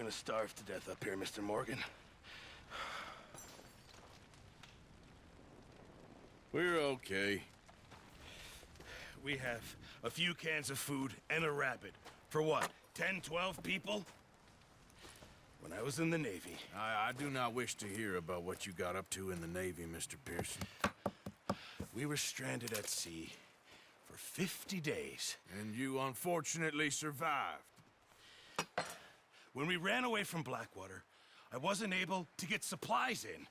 gonna starve to death up here, Mr. Morgan. We're okay. We have a few cans of food and a rabbit. For what, 10, 12 people? When I was in the Navy... I do not wish to hear about what you got up to in the Navy, Mr. Pearson. We were stranded at sea for 50 days. And you unfortunately survived. When we ran away from Blackwater, I wasn't able to get supplies in.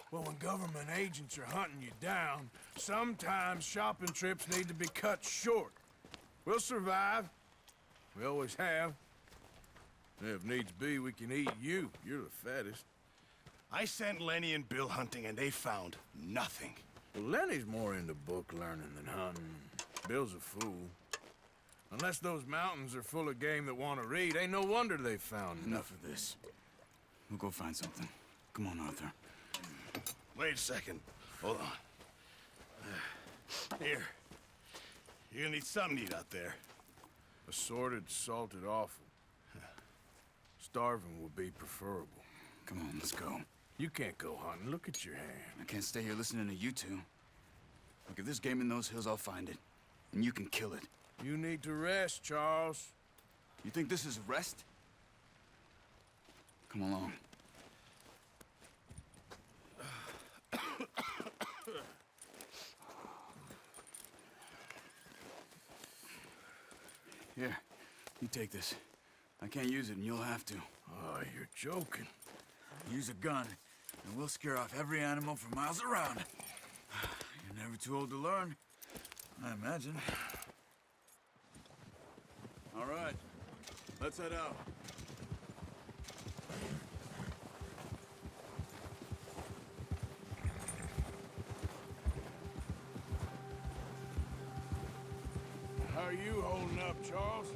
Well, when government agents are hunting you down, sometimes shopping trips need to be cut short. We'll survive. We always have. If needs be, we can eat you. You're the fattest. I sent Lenny and Bill hunting, and they found nothing. Well, Lenny's more into book learning than hunting. Bill's a fool. Unless those mountains are full of game that want to read, ain't no wonder they found Enough of this. We'll go find something. Come on, Arthur. Wait a second. Hold on. Here. You're gonna need something to eat out there. Assorted, salted offal. Starving would be preferable. Come on, let's go. You can't go hunting. Look at your hand. I can't stay here listening to you two. Look, if there's game in those hills, I'll find it. And you can kill it. You need to rest, Charles. You think this is rest? Come along. Here, you take this. I can't use it, and you'll have to. Oh, you're joking. Use a gun, and we'll scare off every animal for miles around. You're never too old to learn, I imagine. All right, let's head out. How are you holding up, Charles?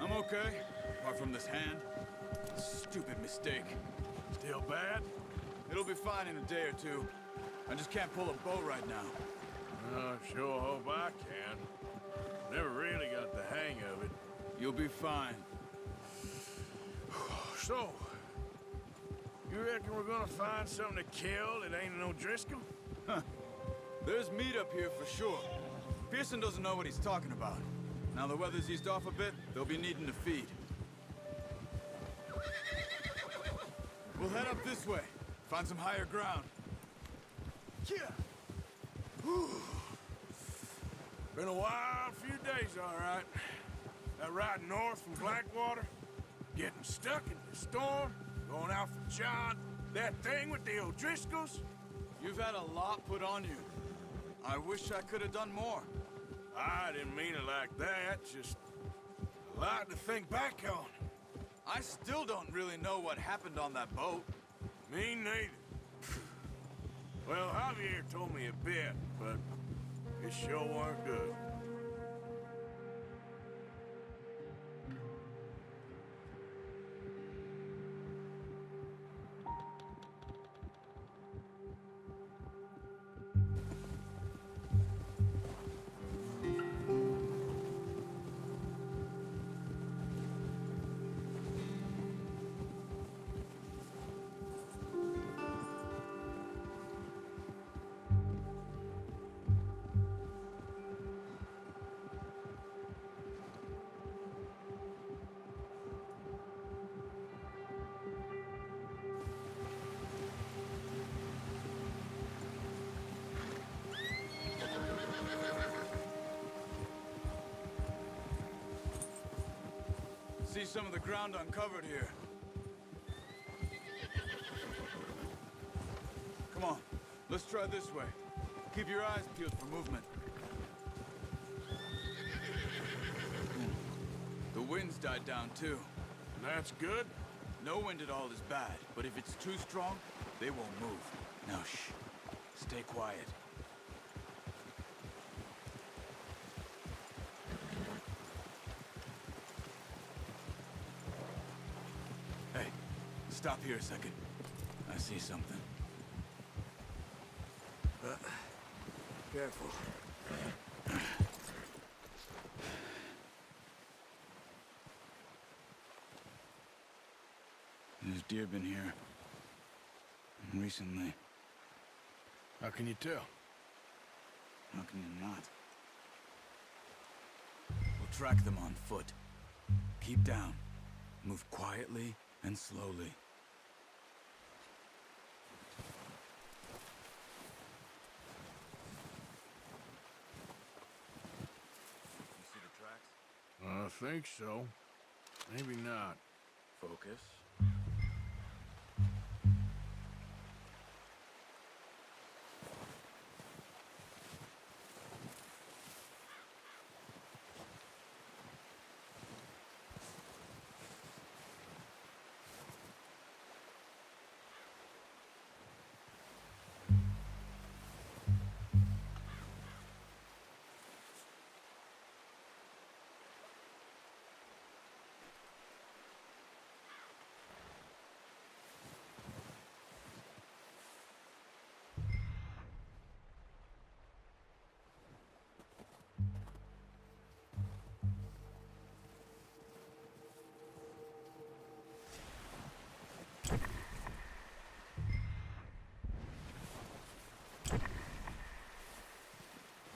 I'm okay, apart from this hand. Stupid mistake. Still bad? It'll be fine in a day or two. I just can't pull a bow right now. I sure hope I can. Never really got the hang of it. You'll be fine. So, you reckon we're gonna find something to kill that ain't no Driscoll? Huh. There's meat up here for sure. Pearson doesn't know what he's talking about. Now the weather's eased off a bit, they'll be needing to feed. We'll head up this way. Find some higher ground. Yeah. Whew. Been a wild few days, all right. That ride north from Blackwater, getting stuck in the storm, going out from John, that thing with the O'Driscolls. You've had a lot put on you. I wish I could have done more. I didn't mean it like that, just a lot to think back on. I still don't really know what happened on that boat. Me neither. Well, Javier told me a bit, but it sure weren't good. See some of the ground uncovered here. Come on, let's try this way. Keep your eyes peeled for movement. The wind's died down too. That's good. No wind at all is bad, but if it's too strong, they won't move. Now shh, stay quiet. Hey, stop here a second. I see something. Careful. deer been here. Recently. How can you tell? How can you not? We'll track them on foot. Keep down. Move quietly and slowly. You see the tracks? I think so. Maybe not. Focus.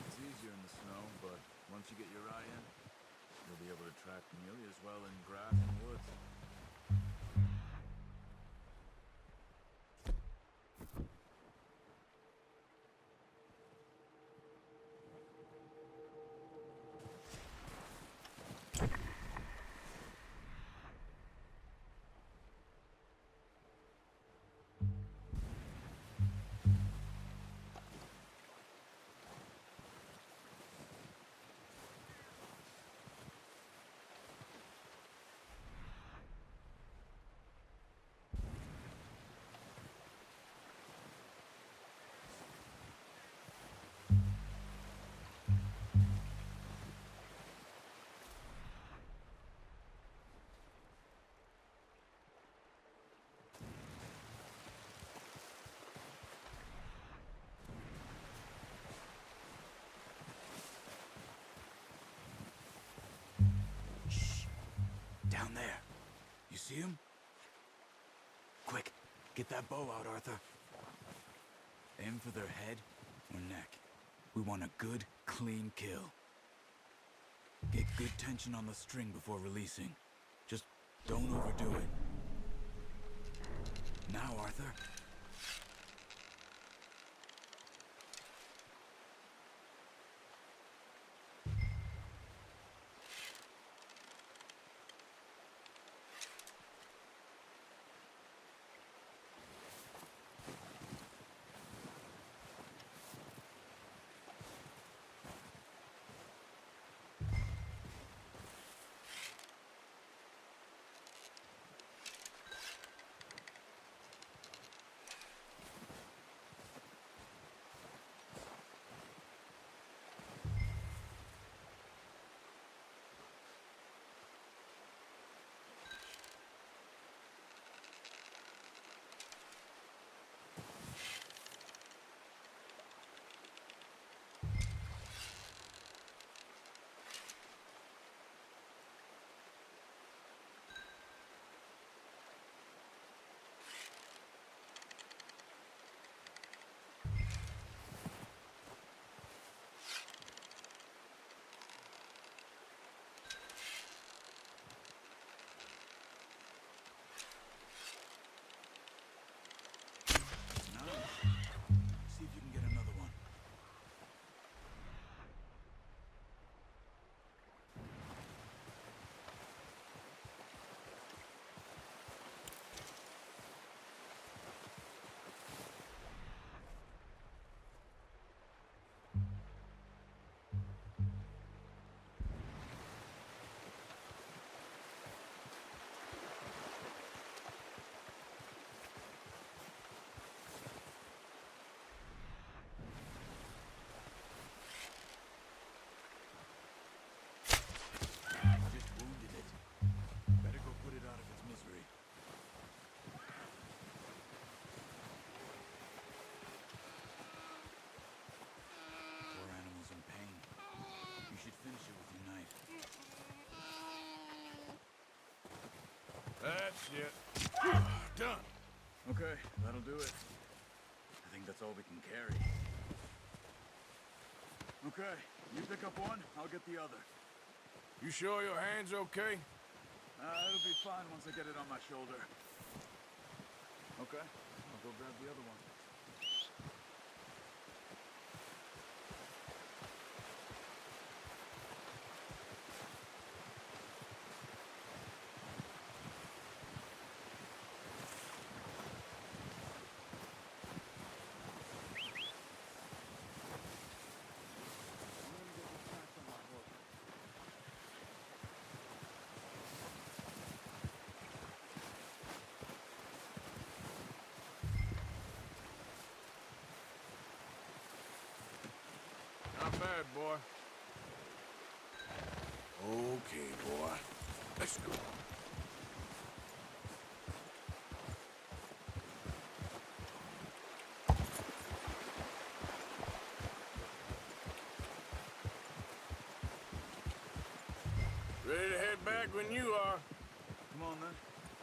It's easier in the snow, but once you get your eye in, you'll be able to track nearly as well in grass and woods. Down there. You see him? Quick, get that bow out, Arthur. Aim for their head or neck. We want a good, clean kill. Get good tension on the string before releasing. Just don't overdo it. Now, Arthur. shit. Done. Okay, that'll do it. I think that's all we can carry. Okay, you pick up one, I'll get the other. You sure your hand's okay? It'll be fine once I get it on my shoulder. Okay, I'll go grab the other one. Not bad, boy. Okay, boy. Let's go. Ready to head back when you are. Come on then,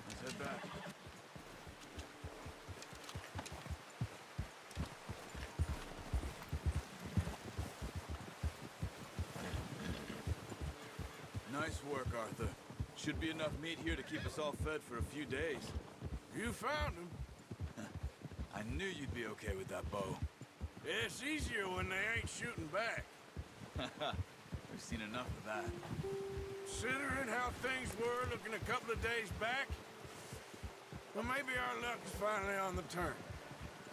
let's head back. Nice work, Arthur. Should be enough meat here to keep us all fed for a few days. You found him. I knew you'd be okay with that bow. It's easier when they ain't shooting back. We've seen enough of that. Considering how things were looking a couple of days back, well, maybe our luck is finally on the turn.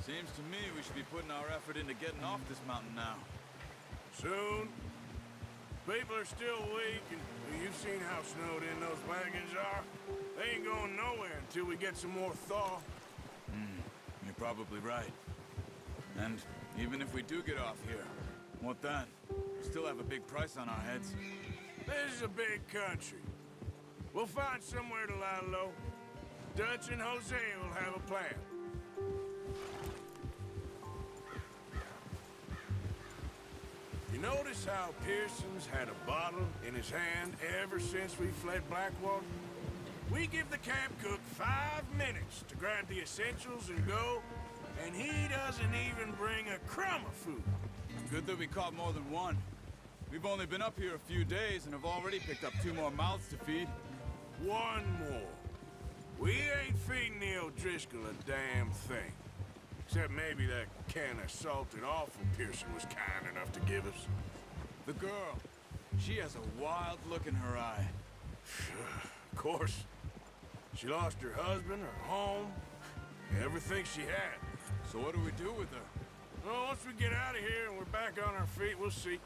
Seems to me we should be putting our effort into getting off this mountain now. Soon. People are still weak, and you've seen how snowed in those wagons are. They ain't going nowhere until we get some more thaw. You're probably right. And even if we do get off here, what then? We still have a big price on our heads. This is a big country. We'll find somewhere to lie low. Dutch and Jose will have a plan. You notice how Pearson's had a bottle in his hand ever since we fled Blackwater? We give the camp cook 5 minutes to grab the essentials and go, and he doesn't even bring a crumb of food. Good that we caught more than one. We've only been up here a few days and have already picked up 2 more mouths to feed. One more. We ain't feeding the O'Driscoll a damn thing. Except maybe that can of salted offal Pearson was kind enough to give us. The girl, she has a wild look in her eye. Of course. She lost her husband, her home, everything she had. So what do we do with her? Well, once we get out of here and we're back on our feet, we'll see.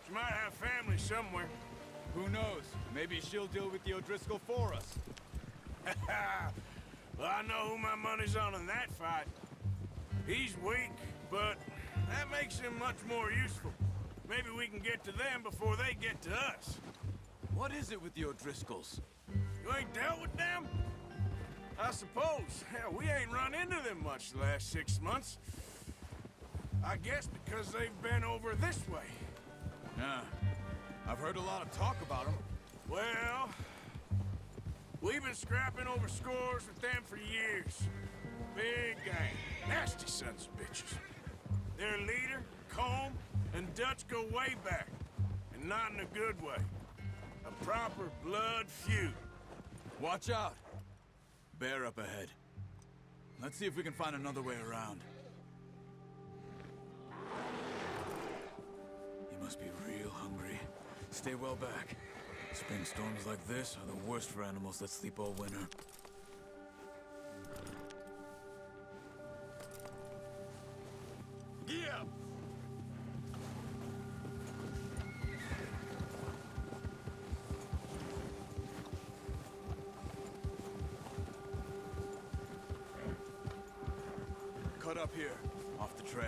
She might have family somewhere. Who knows? Maybe she'll deal with the O'Driscoll for us. Well, I know who my money's on in that fight. He's weak, but that makes him much more useful. Maybe we can get to them before they get to us. What is it with the O'Driscolls? You ain't dealt with them? I suppose. Hell, we ain't run into them much the last 6 months. I guess because they've been over this way. Yeah. I've heard a lot of talk about them. Well, we've been scrapping over scores with them for years. Big gang. Nasty sons of bitches. Their leader, Combe, and Dutch go way back. And not in a good way. A proper blood feud. Watch out! Bear up ahead. Let's see if we can find another way around. You must be real hungry. Stay well back. Spring storms like this are the worst for animals that sleep all winter. Yeah! Cut up here, off the trail.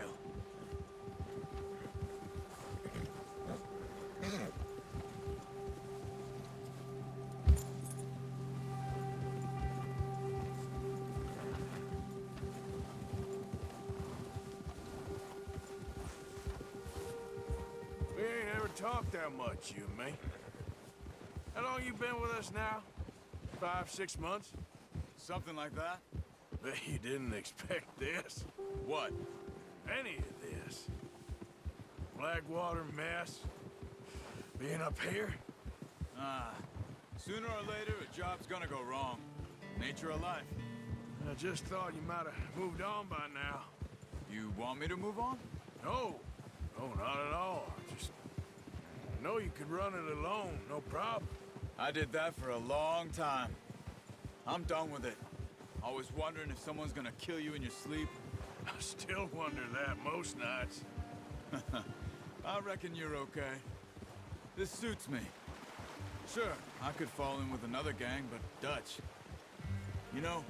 We ain't ever talked that much, you and me. How long you been with us now? 5, 6 months? Something like that? Bet you didn't expect this. What? Any of this. Blackwater mess. Being up here. Sooner or later, a job's gonna go wrong. Nature of life. I just thought you might have moved on by now. You want me to move on? No. No, not at all. Just... I know you could run it alone, no problem. I did that for a long time. I'm done with it. Always wondering if someone's gonna kill you in your sleep. I still wonder that most nights. I reckon you're okay. This suits me. Sure, I could fall in with another gang, but Dutch... You know,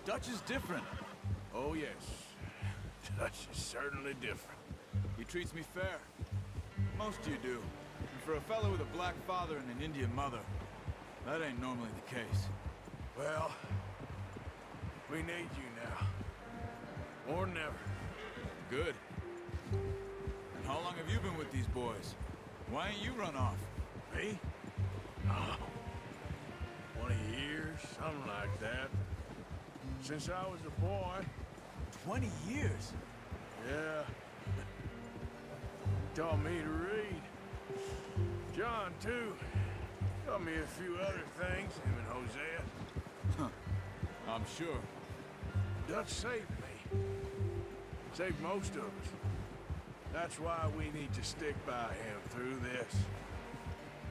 Dutch is different. Oh, yes. Dutch is certainly different. He treats me fair. Most of you do. And for a fellow with a black father and an Indian mother, that ain't normally the case. Well, we need you now. More than ever. Good. And how long have you been with these boys? Why ain't you run off? Me? Oh, 20 years, something like that. Since I was a boy. 20 years? Yeah. Taught me to read. John, too. Taught me a few other things, him and Hosea. I'm sure. Dutch saved me. Saved most of us. That's why we need to stick by him through this.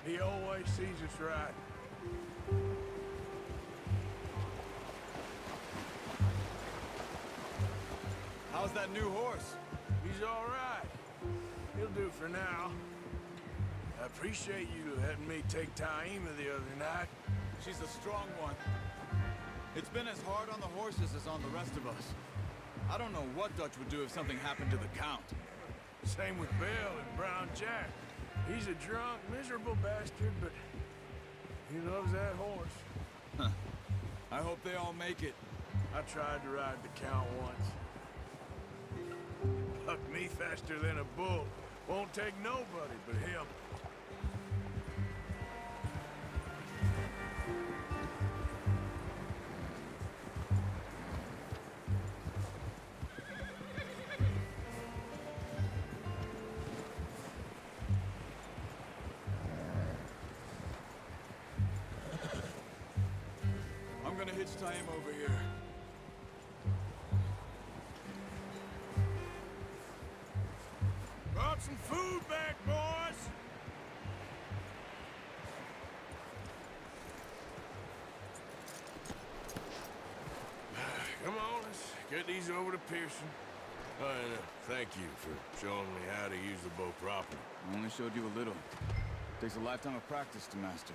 He always sees us right. How's that new horse? He's all right. He'll do for now. I appreciate you letting me take Taima the other night. She's a strong one. It's been as hard on the horses as on the rest of us. I don't know what Dutch would do if something happened to the Count. Same with Bill and Brown Jack. He's a drunk, miserable bastard, but he loves that horse. I hope they all make it. I tried to ride the Count once. Bucked me faster than a bull. Won't take nobody but him. I'm gonna hitch tie him over here. Brought some food back, boys! Come on, let's get these over to Pearson. And thank you for showing me how to use the bow properly. I only showed you a little. Takes a lifetime of practice to master.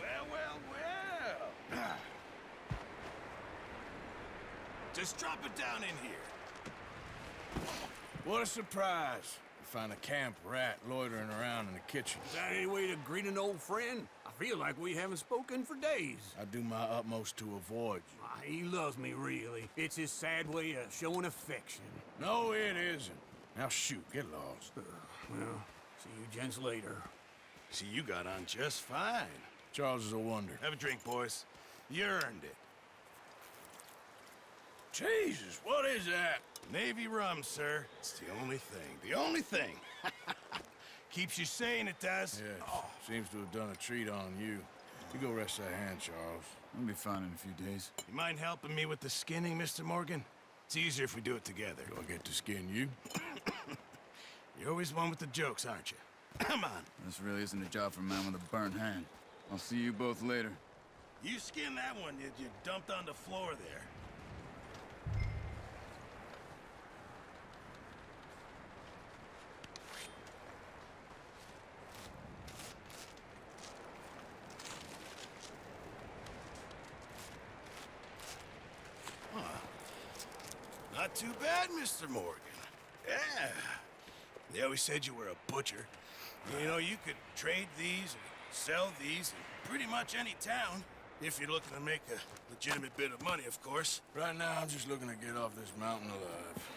Well, well, well. Just drop it down in here. What a surprise. To find a camp rat loitering around in the kitchen. Is that any way to greet an old friend? I feel like we haven't spoken for days. I do my utmost to avoid you. He loves me, really. It's his sad way of showing affection. No, it isn't. Now shoot, get lost. Well, see you gents later. See, you got on just fine. Charles is a wonder. Have a drink, boys. You earned it. Jesus, what is that? Navy rum, sir. It's the only thing. The only thing. Keeps you sane, it does. Yes, seems to have done a treat on you. You go rest that hand, Charles. I'll be fine in a few days. You mind helping me with the skinning, Mr. Morgan? It's easier if we do it together. Do I get to skin you? You're always one with the jokes, aren't you? Come on. This really isn't a job for a man with a burnt hand. I'll see you both later. You skinned that one you dumped on the floor there. Not too bad, Mr. Morgan. Yeah. They always said you were a butcher. You know, you could trade these and sell these in pretty much any town, if you're looking to make a legitimate bit of money, of course. Right now, I'm just looking to get off this mountain alive.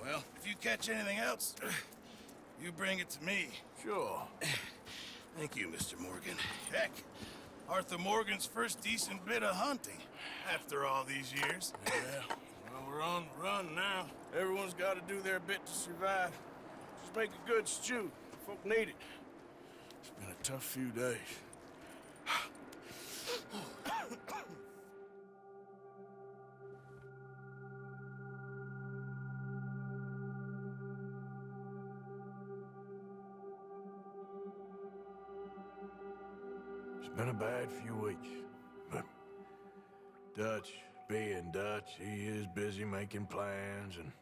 Well, if you catch anything else, you bring it to me. Sure. Thank you, Mr. Morgan. Heck, Arthur Morgan's first decent bit of hunting after all these years. Yeah, well, we're on the run now. Everyone's got to do their bit to survive. Just make a good stew. Folk need it. It's been a tough few days. It's been a bad few weeks, but Dutch being Dutch, he is busy making plans, and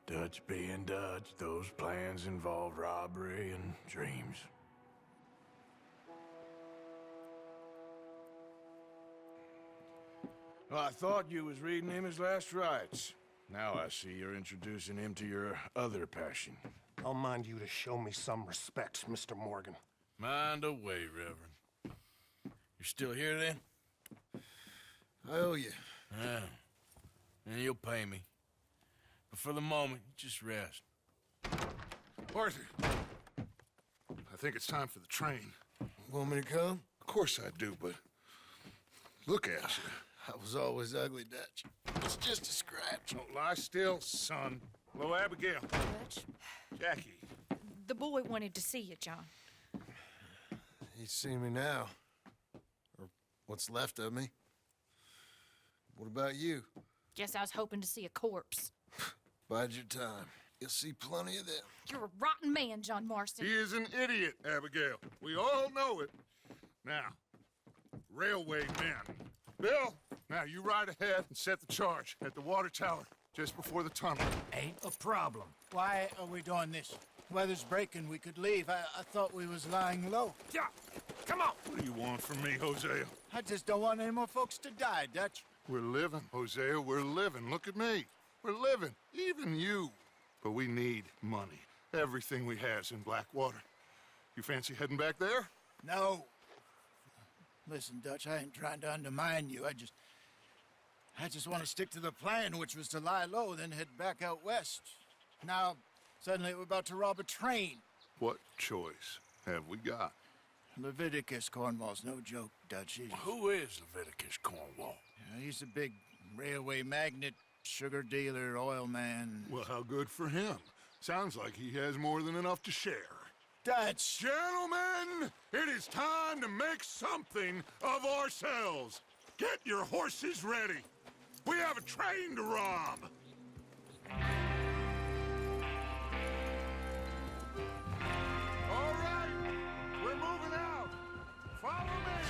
Dutch being Dutch, those plans involve robbery and dreams. Well, I thought you was reading him his last rites. Now I see you're introducing him to your other passion. I'll mind you to show me some respect, Mr. Morgan. Mind away, Reverend. You're still here, then? I owe you. Yeah. And you'll pay me. But for the moment, just rest. Arthur, I think it's time for the train. Want me to come? Of course I do, but look at you. I was always ugly, Dutch. It's just a scratch. Don't lie still, son. Hello, Abigail. Dutch, Jackie. the boy wanted to see you, John. He's seen me now. Or what's left of me. What about you? Guess I was hoping to see a corpse. Bide your time. You'll see plenty of them. You're a rotten man, John Marston. He is an idiot, Abigail. We all know it. Now, railway men. Bill, now you ride ahead and set the charge at the water tower just before the tunnel. Ain't a problem. Why are we doing this? Weather's breaking, we could leave. I thought we was lying low. Yeah, come on. What do you want from me, Hosea? I just don't want any more folks to die, Dutch. We're living, Hosea, we're living. Look at me. We're living, even you. But we need money. Everything we has in Blackwater. You fancy heading back there? No. Listen, Dutch, I ain't trying to undermine you. I just want to stick to the plan, which was to lie low, then head back out west. Now, suddenly we're about to rob a train. What choice have we got? Leviticus Cornwall's no joke, Dutch. Who is Leviticus Cornwall? He's a big railway magnate, sugar dealer, oil man. Well, how good for him. Sounds like he has more than enough to share. Dutch! Gentlemen, it is time to make something of ourselves. Get your horses ready. We have a train to rob. All right, we're moving out. Follow me.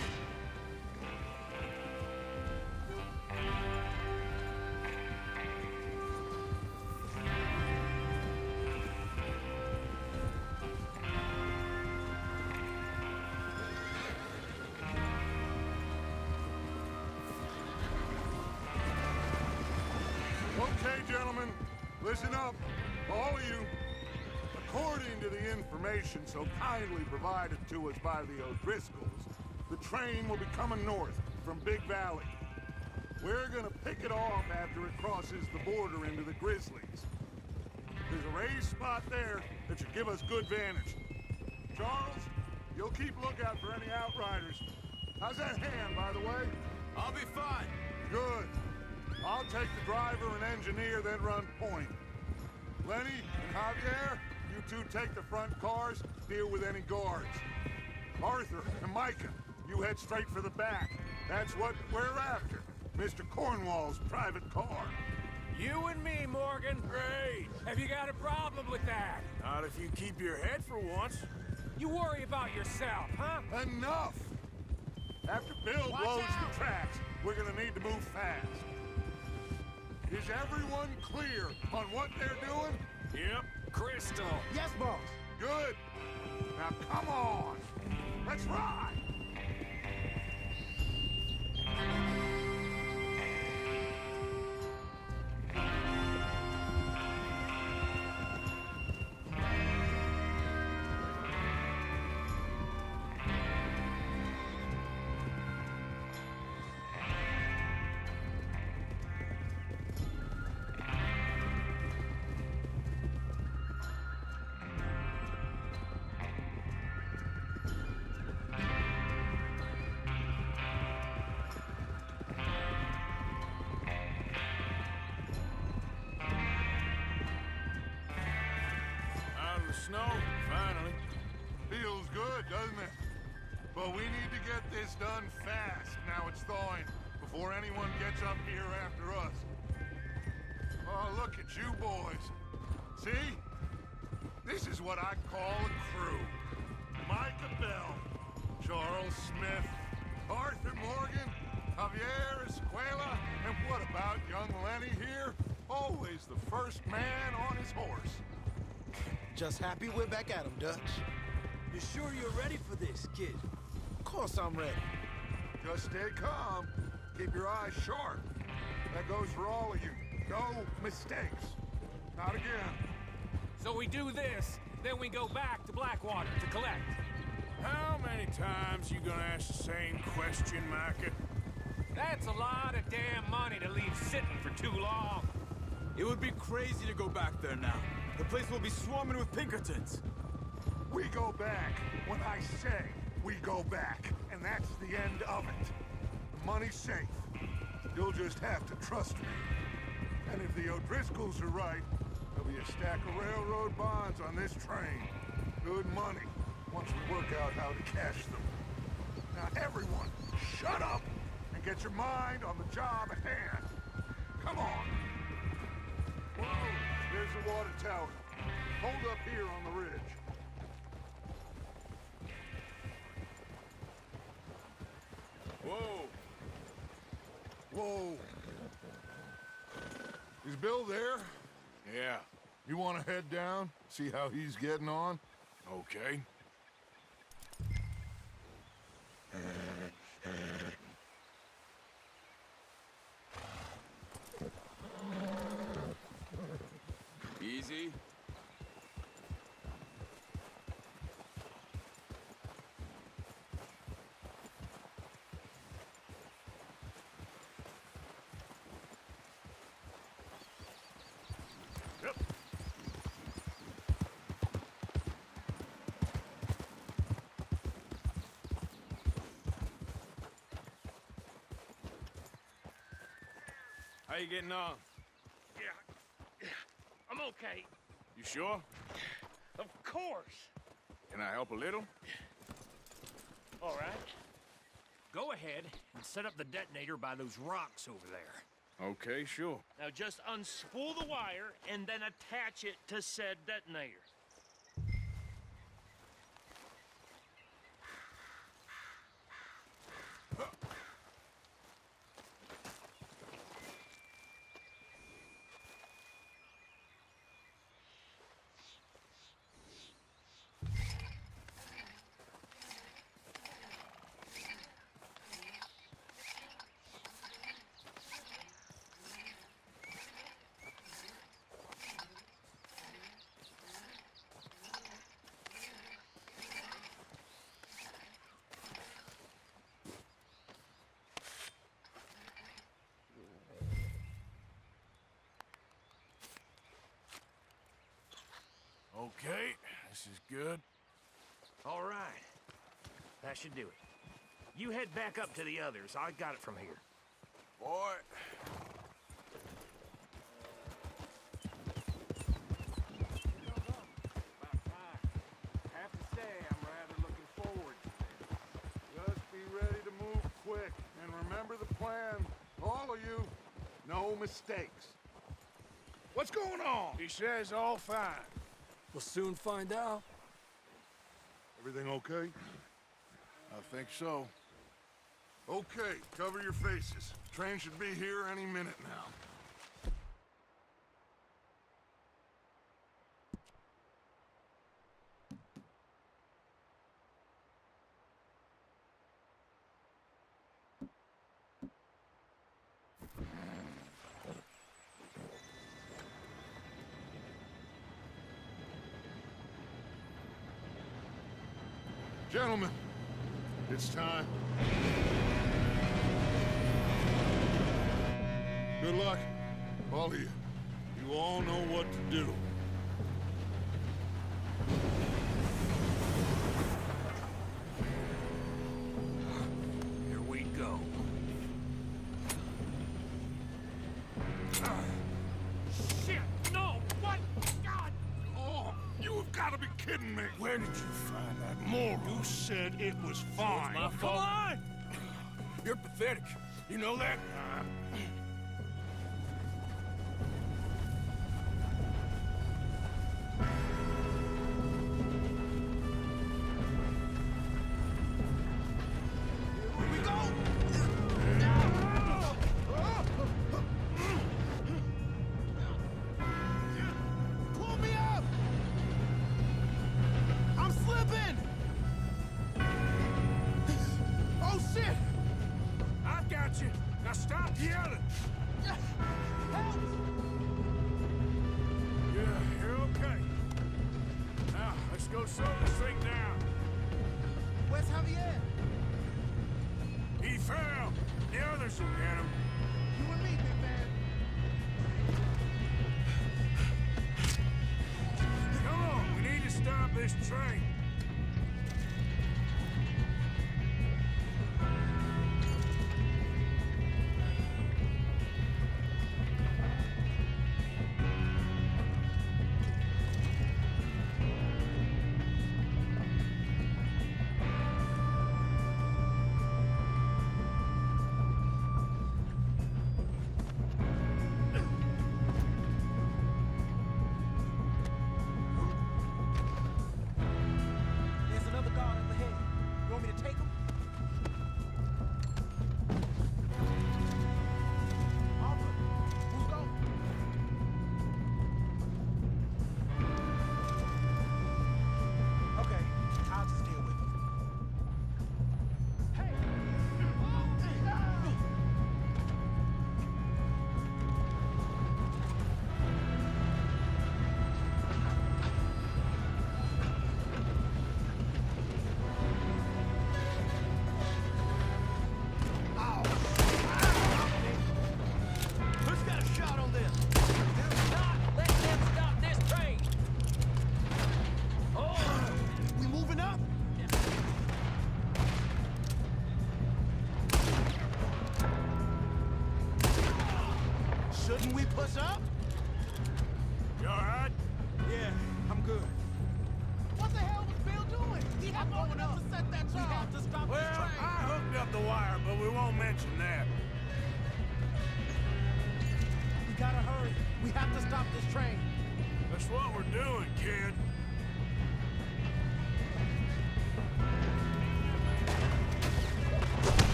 Okay, gentlemen, listen up, all of you. According to the information so kindly provided to us by the O'Driscolls, the train will be coming north from Big Valley. We're gonna pick it off after it crosses the border into the Grizzlies. There's a raised spot there that should give us good vantage. Charles, you'll keep lookout for any outriders. How's that hand, by the way? I'll be fine. Good. I'll take the driver and engineer, then run point. Lenny and Javier, you two take the front cars, deal with any guards. Arthur and Micah, you head straight for the back. That's what we're after. Mr. Cornwall's private car. You and me, Morgan. Great. Have you got a problem with that? Not if you keep your head for once. You worry about yourself, huh? Enough! After Bill Watch blows out. the tracks, we're gonna need to move fast. Is everyone clear on what they're doing? Yep. Crystal. Yes, boss. Good. Now come on. Let's ride. Feels good, doesn't it? But we need to get this done fast. Now it's thawing, before anyone gets up here after us. Oh, look at you boys. See? This is what I call a crew. Micah Bell, Charles Smith, Arthur Morgan, Javier Escuela, and what about young Lenny here? Always the first man on his horse. Just happy we're back at him, Dutch. You sure you're ready for this, kid? Of course I'm ready. Just stay calm. Keep your eyes sharp. That goes for all of you. No mistakes. Not again. So we do this, then we go back to Blackwater to collect. How many times you gonna ask the same question, Micah? That's a lot of damn money to leave sitting for too long. It would be crazy to go back there now. The place will be swarming with Pinkertons. We go back when I say we go back, and that's the end of it. The money's safe. You'll just have to trust me. And if the O'Driscolls are right, there'll be a stack of railroad bonds on this train. Good money, once we work out how to cash them. Now everyone, shut up and get your mind on the job at hand. Come on. Whoa, there's the water tower. Hold up here on the ridge. Whoa. Whoa. Is Bill there? Yeah, You want to head down, see how he's getting on? okay. Easy. How you getting on? Yeah, I'm okay. You sure? Of course. Can I help a little? All right. Go ahead and set up the detonator by those rocks over there. Okay, sure. Now just unspool the wire and then attach it to said detonator. Okay, this is good. All right. That should do it. You head back up to the others. I got it from here. Boy. About time. Have to say, I'm rather looking forward to this. Just be ready to move quick, and remember the plan. All of you, no mistakes. What's going on? He says all fine. We'll soon find out. Everything okay? I think so. Okay, cover your faces. Train should be here any minute now. Gentlemen, it's time. Good luck, all of you. You all know what to do. Here we go. Oh, you have got to be kidding! kidding me? Where did you find that moron? You said it was fine. My fault. Come on! You're pathetic. You know that? Here we go! Pull me up! I'm slipping! Oh, shit! I got you. Now stop yelling. Help! Yeah, you're okay. Now, let's go slow this thing down. Where's Javier? He fell. The others will get him. You and me, big man. Come on, we need to stop this train. There's another guard up ahead. You want me to take him? Arthur, who's going? Okay, I'll just deal with him. Hey! Who's got a shot on them? Do not let them stop this train! Oh! We moving up? Shouldn't we push up? You all right? Yeah, I'm good. What the hell was Bill doing? He had long enough to set that charge. We have to stop Well, this train. I hooked up the wire, but we won't mention that. We gotta hurry. We have to stop this train. That's what we're doing, kid.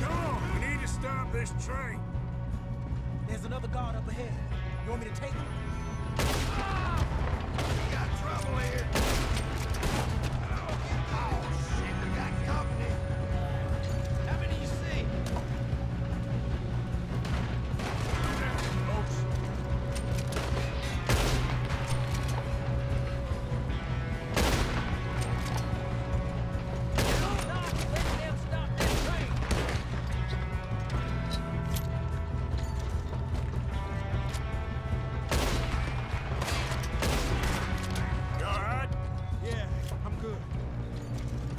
Come on, we need to stop this train. There's another guard up ahead. You want me to take him? We got trouble here. Oh, shit, we got company. How many you see? Folks, Do not let them stop this train! you all right? Yeah, I'm good.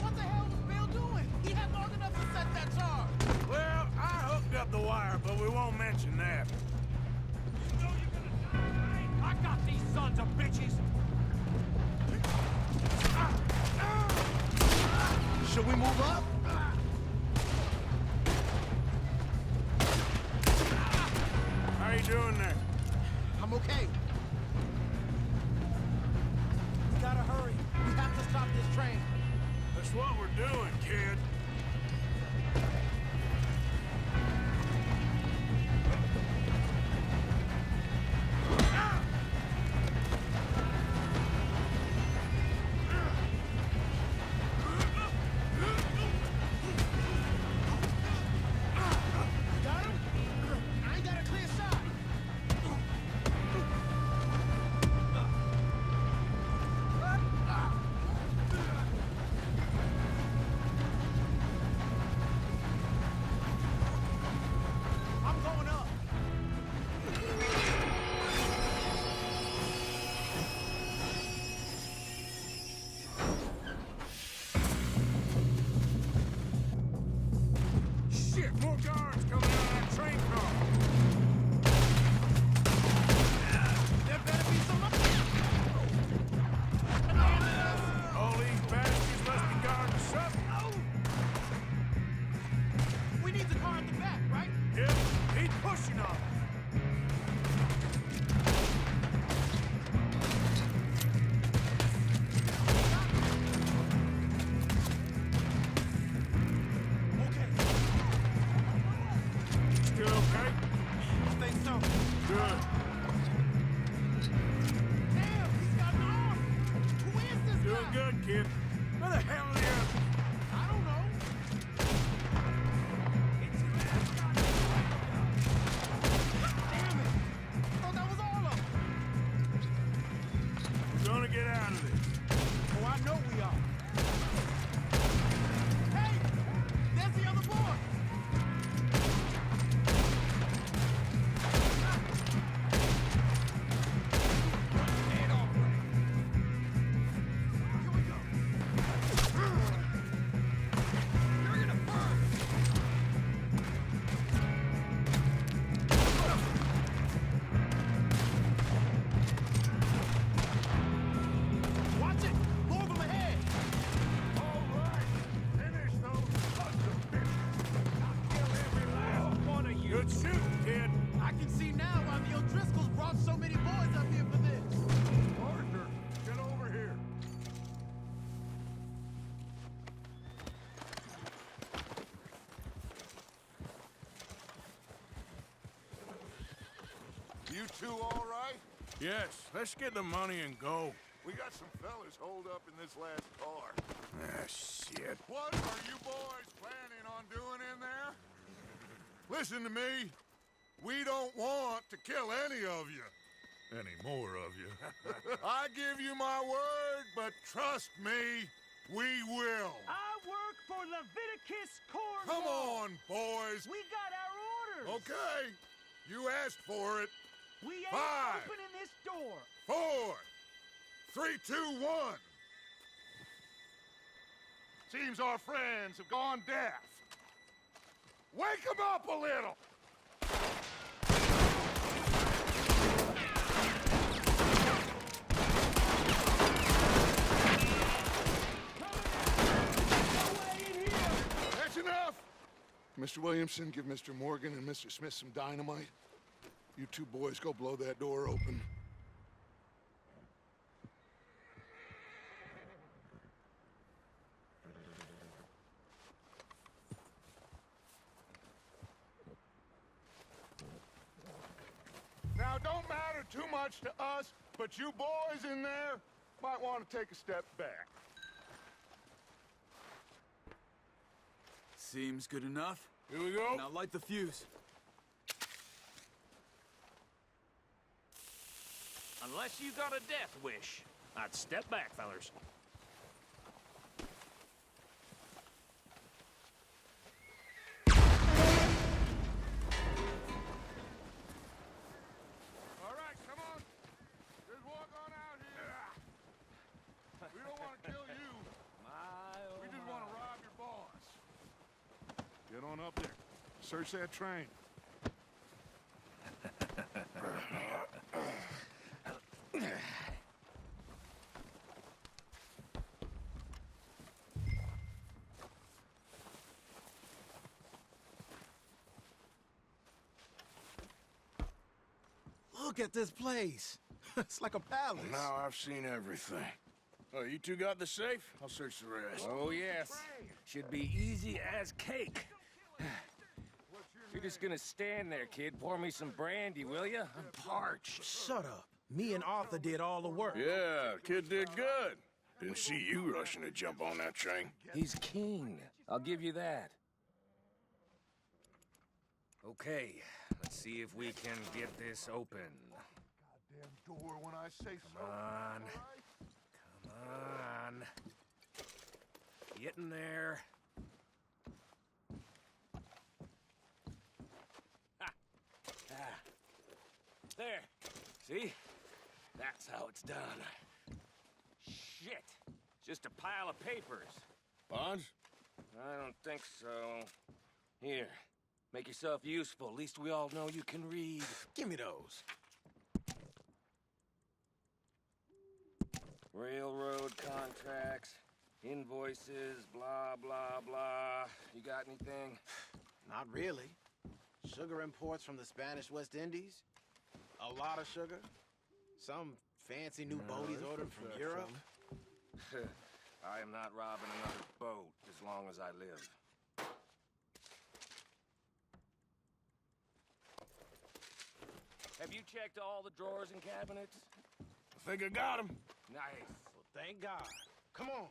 What the hell was Bill doing? He had long enough to set that charge. Well, I hooked up the wire, but we won't mention that. I got these sons of bitches! Should we move up? How you doing there? I'm okay. We gotta hurry. We have to stop this train. That's what we're doing, kid. Good. Damn, he's got an arm! Who is this Doing guy? good, kid. Where the hell are the others? I don't know. Damn it! I thought that was all of them. We're gonna get out of this. Oh, I know we are. Hey! There's the other boy! Head off! Here we go! You're gonna burn! Watch it! More of them ahead! All right, finish those sons of bitches. I'll kill every last one of you. Good shooting, kid. I can see now why the O'Driscolls brought so many boys up here for this. Arthur, get over here. You two all right? Yes, let's get the money and go. We got some fellas holed up in this last car. Ah, shit. What are you boys planning on doing in there? Listen to me. We don't want to kill any of you. Any more of you? I give you my word, but trust me, we will. I work for Leviticus Corps. Come on, boys. We got our orders. Okay, you asked for it. We ain't 5, opening this door. 4, 3, 2, 1. Seems our friends have gone deaf. Wake them up a little. That's enough. Mr. Williamson, give Mr. Morgan and Mr. Smith some dynamite. You two boys go blow that door open. Now, don't matter too much to us, but you boys in there might want to take a step back. Seems good enough. Here we go. Now light the fuse. Unless you got a death wish, I'd step back, fellers. All right, come on. Just walk on out here. We don't want to kill you. We just want to rob your boss. Get on up there. Search that train. Look at this place. It's like a palace. Now I've seen everything. Oh, you two got the safe? I'll search the rest. Oh, yes. Should be easy as cake. You're just gonna stand there, kid. Pour me some brandy, will you? I'm parched. Shut up. Me and Arthur did all the work. Yeah, kid did good. Didn't see you rushing to jump on that train. He's keen. I'll give you that. Okay, let's see if we can get this open. Goddamn door when I say so. Come on. Come on. Get in there. Ah. Ah. There. See? That's how it's done. Shit. Just a pile of papers. Bonds? I don't think so. Here. Make yourself useful. At least we all know you can read. Give me those. Railroad contracts, invoices, blah, blah, blah. You got anything? Not really. Sugar imports from the Spanish West Indies. A lot of sugar. Some fancy new boaties ordered from Europe. I am not robbing another boat as long as I live. Have you checked all the drawers and cabinets? I think I got him. Nice. Well, thank God. Come on.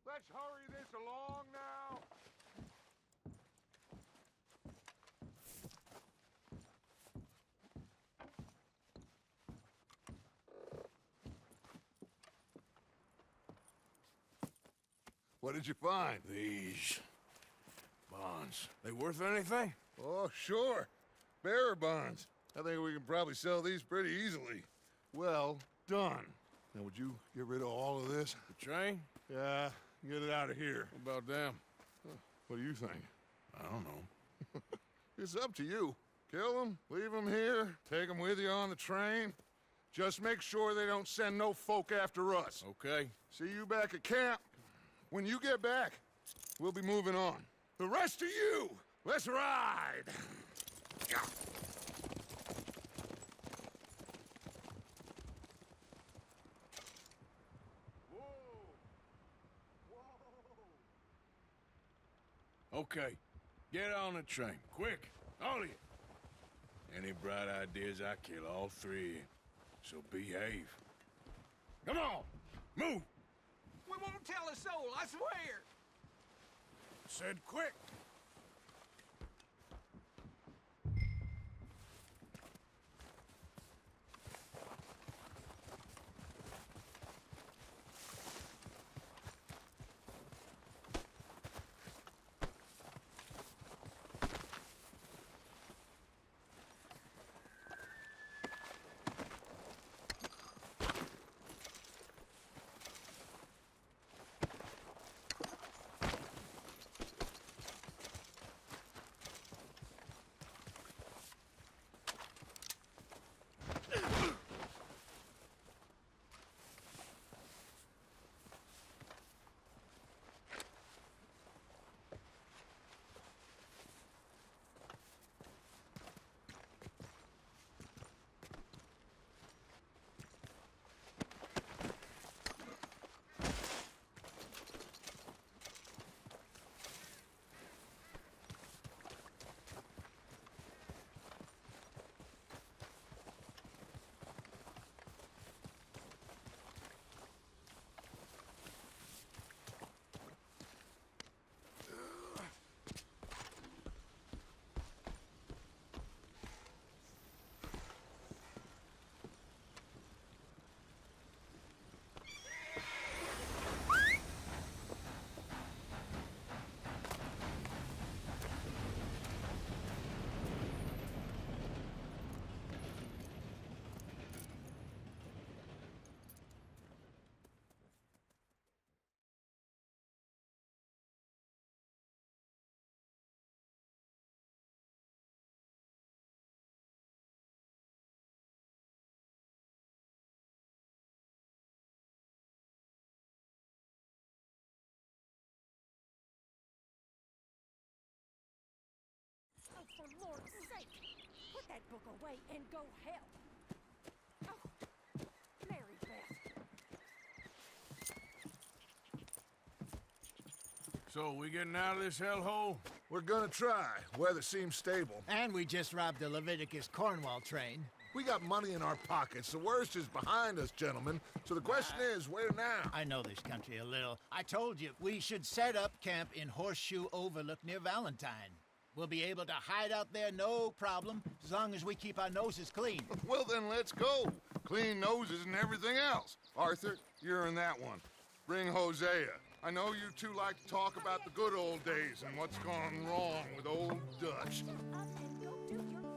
Let's hurry this along now. What did you find? These bonds. They worth anything? Oh, sure. Bearer bonds. I think we can probably sell these pretty easily. Well done. Now, would you get rid of all of this? The train? Yeah, get it out of here. What about them? What do you think? I don't know. It's up to you. Kill them, leave them here, take them with you on the train. Just make sure they don't send no folk after us. Okay. See you back at camp. When you get back, we'll be moving on. The rest of you, let's ride! Okay. Get on the train. Quick. All of you. Any bright ideas, I kill all three of you. So behave. Come on! Move! We won't tell a soul, I swear. Said quick. Oh, for Lord's sake! Put that book away and go help! Oh, Mary Beth. So, we getting out of this hellhole? We're gonna try. Weather seems stable. And we just robbed the Leviticus Cornwall train. We got money in our pockets. The worst is behind us, gentlemen. So the question is, where now? I know this country a little. I told you, we should set up camp in Horseshoe Overlook near Valentine. We'll be able to hide out there no problem, as long as we keep our noses clean. Well, then let's go. Clean noses and everything else. Arthur, you're in that one. Bring Hosea. I know you two like to talk about the good old days and what's gone wrong with old Dutch. Up and go do your job.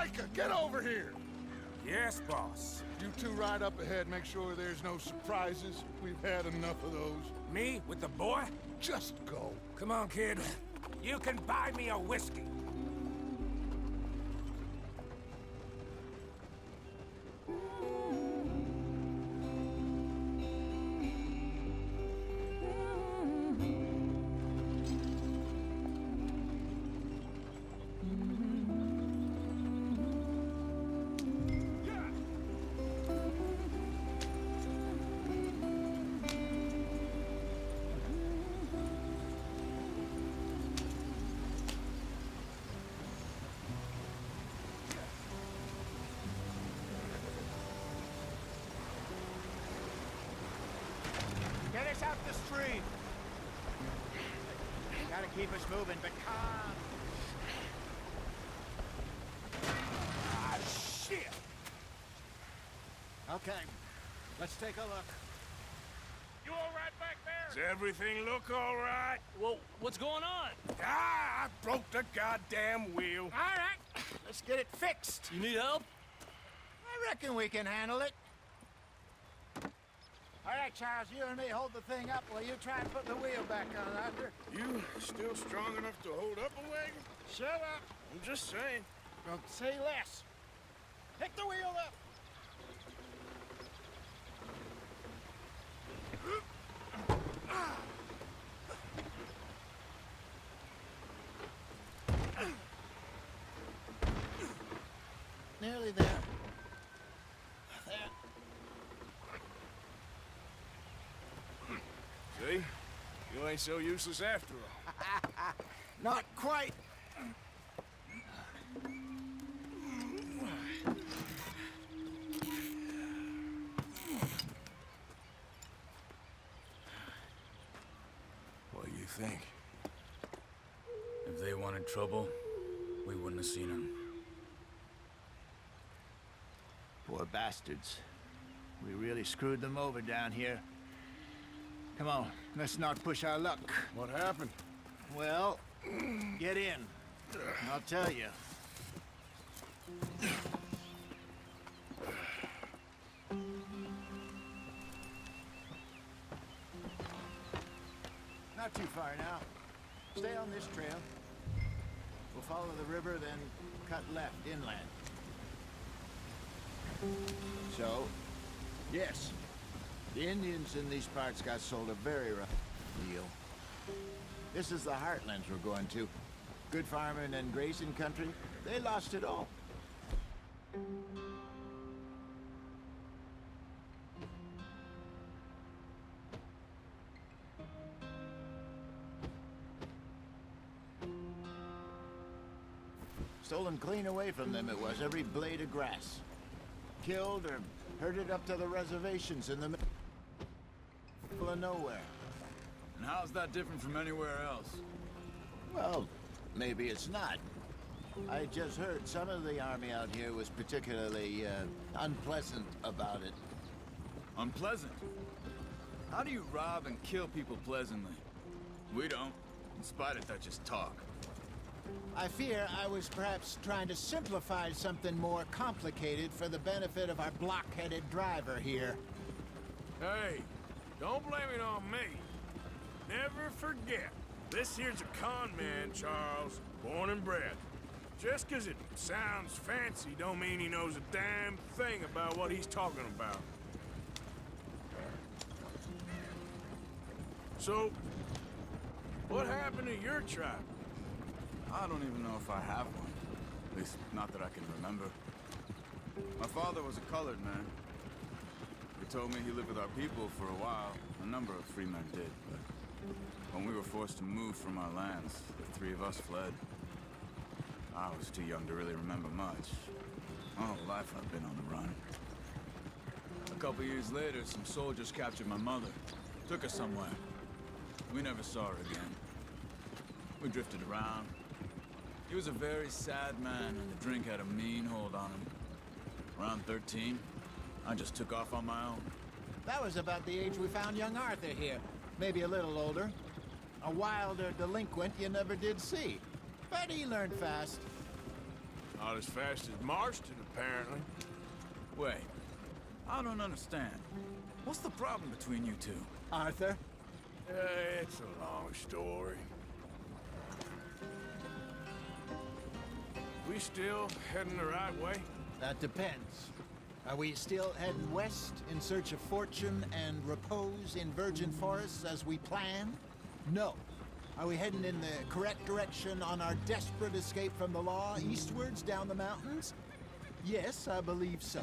Micah, get over here! Yes, boss. You two ride up ahead, make sure there's no surprises. We've had enough of those. Me with the boy? Just go. Come on, kid. You can buy me a whiskey. Get us out the street. Gotta keep us moving, but calm. Ah, shit! Okay, let's take a look. You all right back there? Does everything look all right? Well, what's going on? Ah, I broke the goddamn wheel. All right, let's get it fixed. You need help? I reckon we can handle it. All right, Charles, you and me hold the thing up while you try and put the wheel back on, Arthur. You still strong enough to hold up a wagon? Shut up. I'm just saying. Don't say less. Pick the wheel up. Nearly there. See? You ain't so useless after all. Not quite. What do you think? If they wanted trouble, we wouldn't have seen them. Poor bastards. We really screwed them over down here. Come on, let's not push our luck. What happened? Well, get in. I'll tell you. Not too far now. Stay on this trail. We'll follow the river, then cut left inland. So, yes, the Indians in these parts got sold a very rough deal. This is the heartlands we're going to. Good farming and grazing country. They lost it all. Stolen clean away from them it was, every blade of grass. Killed or herded up to the reservations in the middle of nowhere. And how's that different from anywhere else? Well, maybe it's not. I just heard some of the army out here was particularly unpleasant about it. Unpleasant? How do you rob and kill people pleasantly? We don't, in spite of Dutch's talk. I fear I was perhaps trying to simplify something more complicated for the benefit of our block-headed driver here. Hey, don't blame it on me. Never forget, this here's a con man, Charles, born and bred. Just 'cause it sounds fancy don't mean he knows a damn thing about what he's talking about. So, what happened to your tribe? I don't even know if I have one. At least, not that I can remember. My father was a colored man. He told me he lived with our people for a while. A number of free men did, but when we were forced to move from our lands, the three of us fled. I was too young to really remember much. My whole life I've been on the run. A couple years later, some soldiers captured my mother. Took her somewhere. We never saw her again. We drifted around. He was a very sad man, and the drink had a mean hold on him. Around 13, I just took off on my own. That was about the age we found young Arthur here. Maybe a little older. A wilder delinquent you never did see. But he learned fast. Not as fast as Marston, apparently. Wait, I don't understand. What's the problem between you two? Arthur? It's a long story. We still heading the right way? That depends. Are we still heading west in search of fortune and repose in virgin forests as we planned? No. Are we heading in the correct direction on our desperate escape from the law eastwards down the mountains? Yes, I believe so.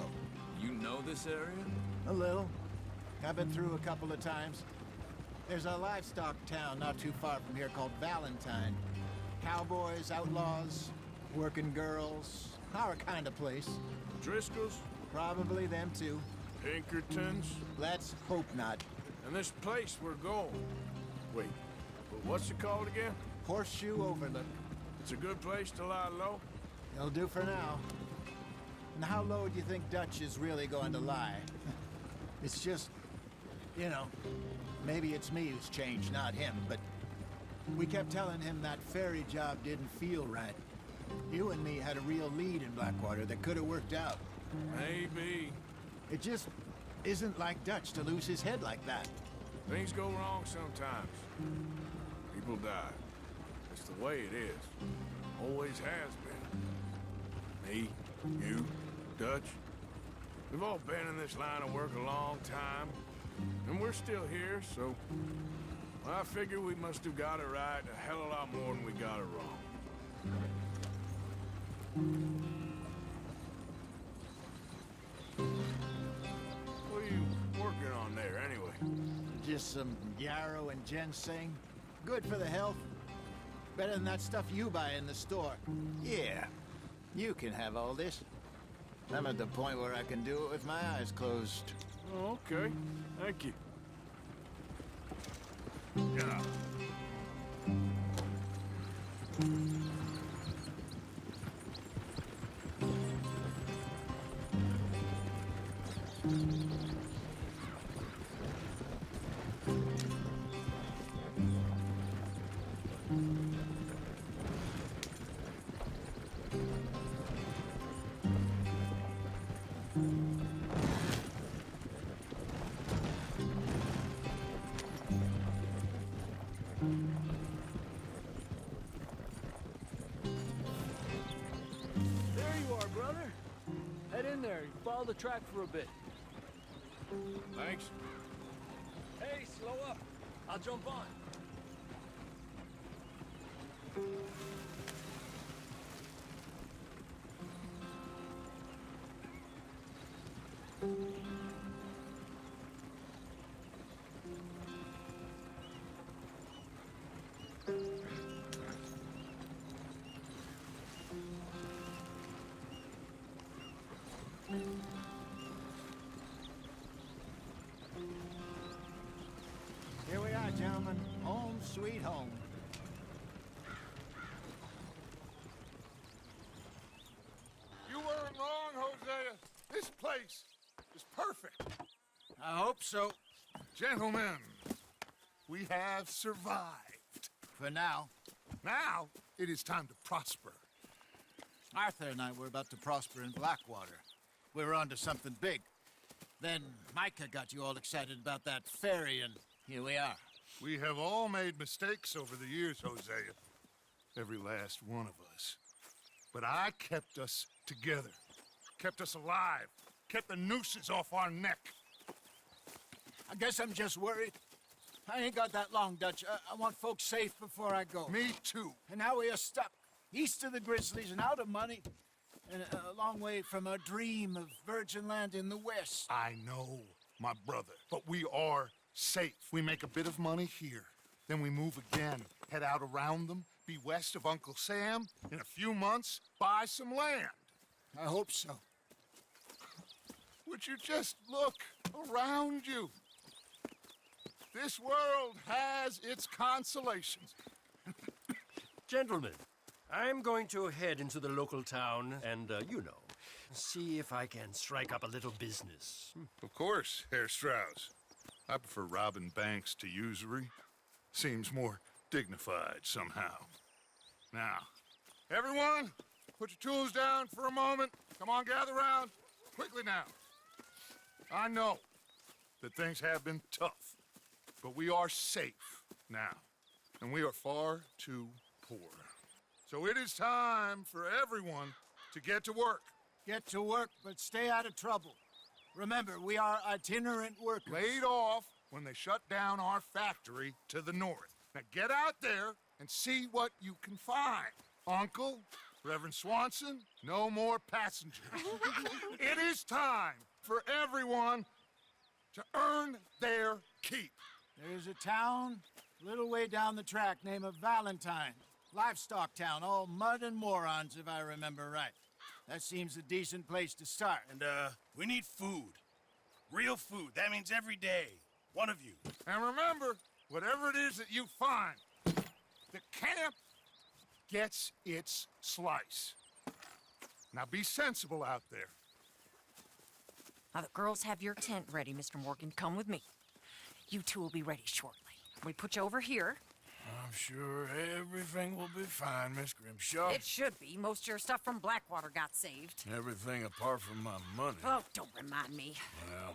You know this area? A little. I've been through a couple of times. There's a livestock town not too far from here called Valentine. Cowboys, outlaws, working girls, our kind of place. Driscoll's? Probably them too. Pinkertons? Let's hope not. And this place we're going. Wait, but what's it called again? Horseshoe Overlook. It's a good place to lie low? It'll do for now. And how low do you think Dutch is really going to lie? It's just, you know, maybe it's me who's changed, not him, but we kept telling him that ferry job didn't feel right. You and me had a real lead in Blackwater that could have worked out. Maybe. It just isn't like Dutch to lose his head like that. Things go wrong sometimes. People die. It's the way it is. Always has been. Me, you, Dutch. We've all been in this line of work a long time. And we're still here, so... I figure we must have got it right a hell of a lot more than we got it wrong. What are you working on there, anyway? Just some yarrow and ginseng. Good for the health. Better than that stuff you buy in the store. Yeah, you can have all this. I'm at the point where I can do it with my eyes closed. Oh, okay. Thank you. Yeah. There you are, brother. Head in there and follow the track for a bit. Thanks. Hey, slow up. I'll jump on. Here we are, gentlemen. Home sweet home. You weren't wrong, Hosea. This place is perfect. I hope so. Gentlemen, we have survived. For now. Now, it is time to prosper. Arthur and I were about to prosper in Blackwater. We were onto something big. Then Micah got you all excited about that ferry, and here we are. We have all made mistakes over the years, Hosea. Every last one of us. But I kept us together. Kept us alive. Kept the nooses off our neck. I guess I'm just worried. I ain't got that long, Dutch. I want folks safe before I go. Me too. And now we are stuck. East of the Grizzlies and out of money. And a long way from our dream of virgin land in the west. I know, my brother. But we are safe. We make a bit of money here. Then we move again. Head out around them. Be west of Uncle Sam. In a few months, buy some land. I hope so. Would you just look around you? This world has its consolations. Gentlemen, I'm going to head into the local town and, you know, see if I can strike up a little business. Of course, Herr Strauss. I prefer robbing banks to usury. Seems more dignified somehow. Now, everyone, put your tools down for a moment. Come on, gather round. Quickly now. I know that things have been tough, but we are safe now, and we are far too poor. So it is time for everyone to get to work. Get to work, but stay out of trouble. Remember, we are itinerant workers. Laid off when they shut down our factory to the north. Now get out there and see what you can find. Uncle, Reverend Swanson, no more passengers. It is time for everyone to earn their keep. There's a town a little way down the track named Valentine. Livestock town, all mud and morons, if I remember right. That seems a decent place to start. And, we need food. Real food. That means every day. One of you. And remember, whatever it is that you find, the camp gets its slice. Now be sensible out there. Now, the girls have your tent ready, Mr. Morgan. Come with me. You two will be ready shortly. We put you over here. I'm sure everything will be fine, Miss Grimshaw. It should be. Most of your stuff from Blackwater got saved. Everything apart from my money. Oh, don't remind me. Well,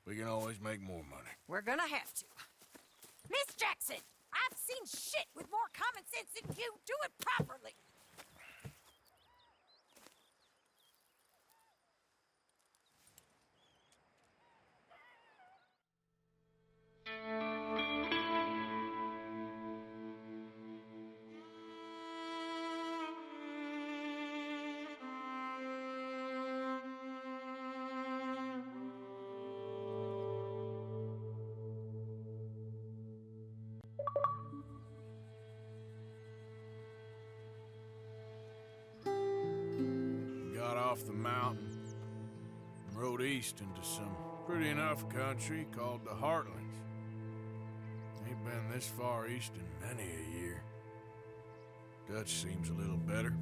we can always make more money. We're gonna have to. Miss Jackson, I've seen shit with more common sense than you. Do it properly. Got off the mountain and rode east into some pretty enough country called the Heartlands. Ain't been this far east in many a year. Dutch seems a little better.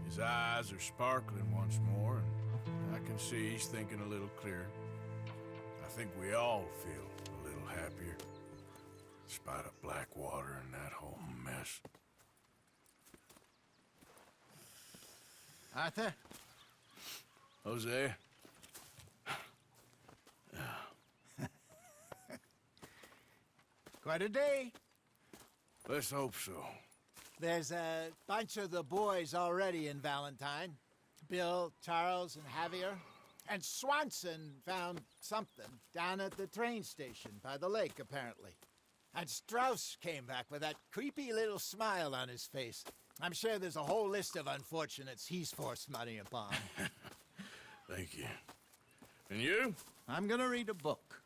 His eyes are sparkling once more, and I can see he's thinking a little clearer. I think we all feel a little happier, in spite of Blackwater and that whole mess. Arthur? Hosea? Quite a day. Let's hope so. There's a bunch of the boys already in Valentine. Bill, Charles, and Javier. And Swanson found something down at the train station by the lake, apparently. And Strauss came back with that creepy little smile on his face. I'm sure there's a whole list of unfortunates he's forced money upon. Thank you. And you? I'm gonna read a book.